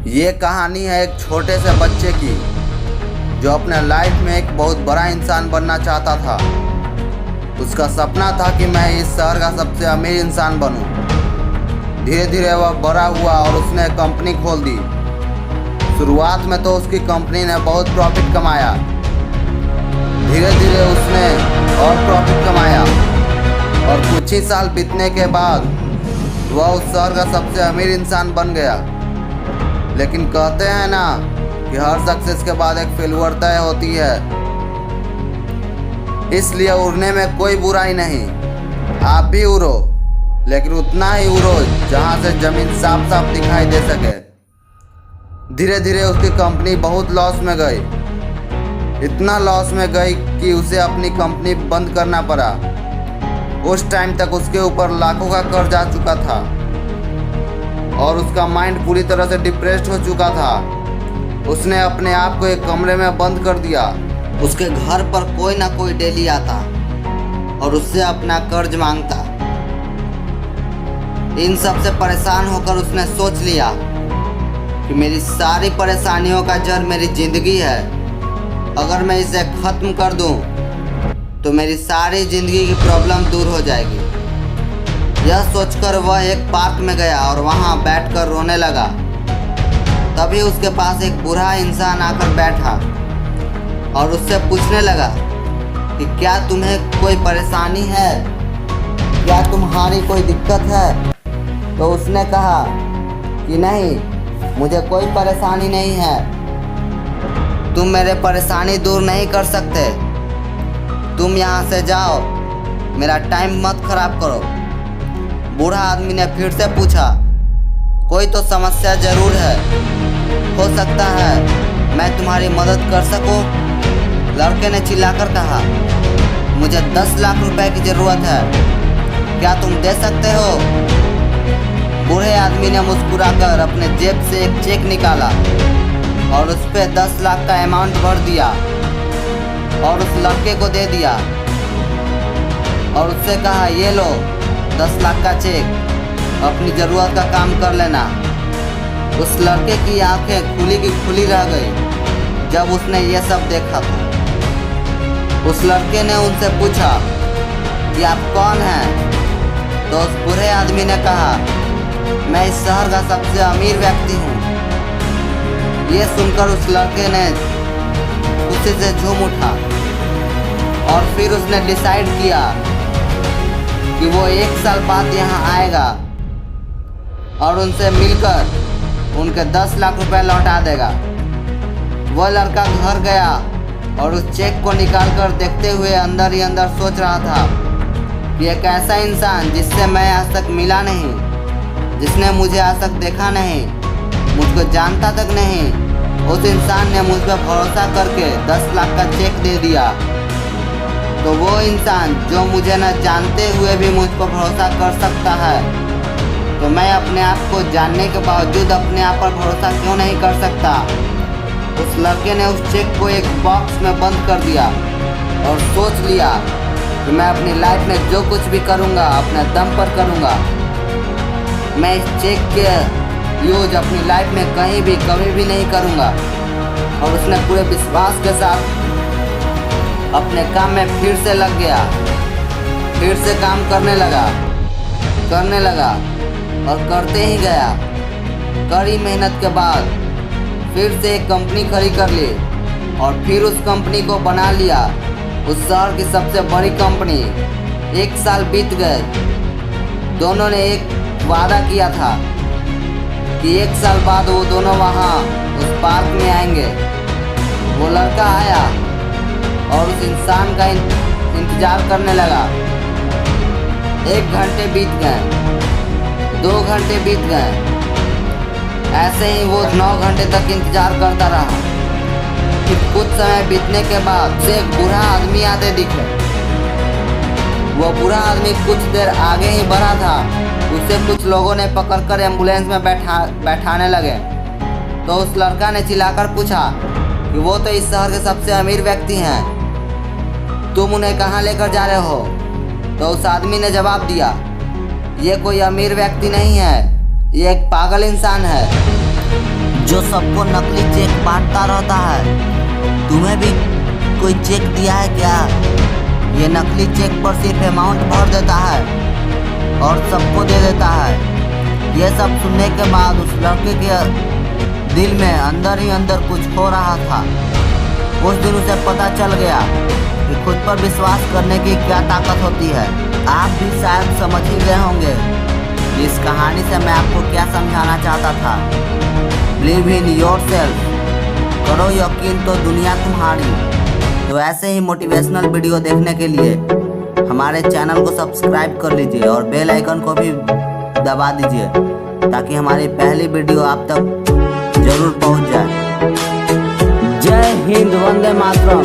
ये कहानी है एक छोटे से बच्चे की जो अपने लाइफ में एक बहुत बड़ा इंसान बनना चाहता था। उसका सपना था कि मैं इस शहर का सबसे अमीर इंसान बनूं। धीरे धीरे वह बड़ा हुआ और उसने कंपनी खोल दी। शुरुआत में तो उसकी कंपनी ने बहुत प्रॉफिट कमाया। धीरे धीरे उसने और प्रॉफिट कमाया और कुछ ही साल बीतने के बाद वह उस शहर का सबसे अमीर इंसान बन गया। लेकिन कहते हैं ना कि हर सक्सेस के बाद एक फेल्यूर तय होती है, इसलिए उड़ने में कोई बुराई नहीं। आप भी उड़ो, लेकिन उतना ही उड़ो जहां से जमीन साफ साफ दिखाई दे सके। धीरे धीरे उसकी कंपनी बहुत लॉस में गई। इतना लॉस में गई कि उसे अपनी कंपनी बंद करना पड़ा। उस टाइम तक उसके ऊपर लाखों का कर्ज आ चुका था और उसका माइंड पूरी तरह से डिप्रेस्ड हो चुका था। उसने अपने आप को एक कमरे में बंद कर दिया। उसके घर पर कोई ना कोई डेली आता और उससे अपना कर्ज मांगता। इन सब से परेशान होकर उसने सोच लिया कि मेरी सारी परेशानियों का जड़ मेरी जिंदगी है। अगर मैं इसे ख़त्म कर दूं तो मेरी सारी ज़िंदगी की प्रॉब्लम दूर हो जाएगी। यह सोचकर वह एक पार्क में गया और वहां बैठकर रोने लगा। तभी उसके पास एक बूढ़ा इंसान आकर बैठा और उससे पूछने लगा कि क्या तुम्हें कोई परेशानी है, क्या तुम्हारी कोई दिक्कत है। तो उसने कहा कि नहीं, मुझे कोई परेशानी नहीं है। तुम मेरे परेशानी दूर नहीं कर सकते। तुम यहाँ से जाओ, मेरा टाइम मत खराब करो। बूढ़ा आदमी ने फिर से पूछा, कोई तो समस्या जरूर है, हो सकता है मैं तुम्हारी मदद कर सकूं। लड़के ने चिल्लाकर कहा, मुझे 10 लाख रुपए की ज़रूरत है, क्या तुम दे सकते हो। बूढ़े आदमी ने मुस्कुराकर अपने जेब से एक चेक निकाला और उस पर 10 लाख का अमाउंट भर दिया और उस लड़के को दे दिया और उससे कहा, ये लो 10 लाख का चेक, अपनी ज़रूरत का काम कर लेना। उस लड़के की आंखें खुली की खुली रह गई जब उसने ये सब देखा था। उस लड़के ने उनसे पूछा कि आप कौन हैं। तो उस बूढ़े आदमी ने कहा, मैं इस शहर का सबसे अमीर व्यक्ति हूँ। ये सुनकर उस लड़के ने खुशी से झूम उठा और फिर उसने डिसाइड किया कि वो 1 साल बाद यहाँ आएगा और उनसे मिलकर उनके 10 लाख रुपए लौटा देगा। वह लड़का घर गया और उस चेक को निकालकर देखते हुए अंदर ही अंदर सोच रहा था कि एक ऐसा इंसान जिससे मैं आज तक मिला नहीं, जिसने मुझे आज तक देखा नहीं, मुझको जानता तक नहीं, उस इंसान ने मुझ पर भरोसा करके 10 लाख का चेक दे दिया। तो वो इंसान जो मुझे न जानते हुए भी मुझ पर भरोसा कर सकता है, तो मैं अपने आप को जानने के बावजूद अपने आप पर भरोसा क्यों नहीं कर सकता। उस लड़के ने उस चेक को एक बॉक्स में बंद कर दिया और सोच लिया कि मैं अपनी लाइफ में जो कुछ भी करूँगा अपने दम पर करूँगा। मैं इस चेक के यूज अपनी लाइफ में कहीं भी कभी भी नहीं करूँगा। और उसने पूरे विश्वास के साथ अपने काम में फिर से लग गया, फिर से काम करने लगा और करते ही गया। कड़ी मेहनत के बाद फिर से एक कंपनी खड़ी कर ली और फिर उस कंपनी को बना लिया उस शहर की सबसे बड़ी कंपनी। 1 साल बीत गए। दोनों ने एक वादा किया था कि 1 साल बाद वो दोनों वहाँ उस पार्क में आएंगे। वो लड़का आया और उस इंसान का इंतज़ार करने लगा। 1 घंटे बीत गए, 2 घंटे बीत गए। ऐसे ही वो 9 घंटे तक इंतज़ार करता रहा। फिर कुछ समय बीतने के बाद उसे एक बूढ़ा आदमी आते दिखे। वो बूढ़ा आदमी कुछ देर आगे ही बढ़ा था। उसे कुछ लोगों ने पकड़कर एम्बुलेंस में बैठाने लगे। तो उस लड़का ने चिल्लाकर पूछा कि वो तो इस शहर के सबसे अमीर व्यक्ति हैं, तुम उन्हें कहाँ लेकर जा रहे हो। तो उस आदमी ने जवाब दिया, ये कोई अमीर व्यक्ति नहीं है, ये एक पागल इंसान है जो सबको नकली चेक बांटता रहता है। तुम्हें भी कोई चेक दिया है क्या? ये नकली चेक पर सिर्फ अमाउंट भर देता है और सबको दे देता है। ये सब सुनने के बाद उस लड़के के दिल में अंदर ही अंदर कुछ हो रहा था। उस दिन उसे पता चल गया कि खुद पर विश्वास करने की क्या ताकत होती है। आप भी शायद समझ ही गए होंगे इस कहानी से मैं आपको क्या समझाना चाहता था। बिलीव इन योरसेल्फ, करो यकीन तो दुनिया तुम्हारी। तो ऐसे ही मोटिवेशनल वीडियो देखने के लिए हमारे चैनल को सब्सक्राइब कर लीजिए और बेल आइकन को भी दबा दीजिए ताकि हमारी पहली वीडियो आप तक जरूर पहुंच जाए। जय हिंद, वंदे मातरम।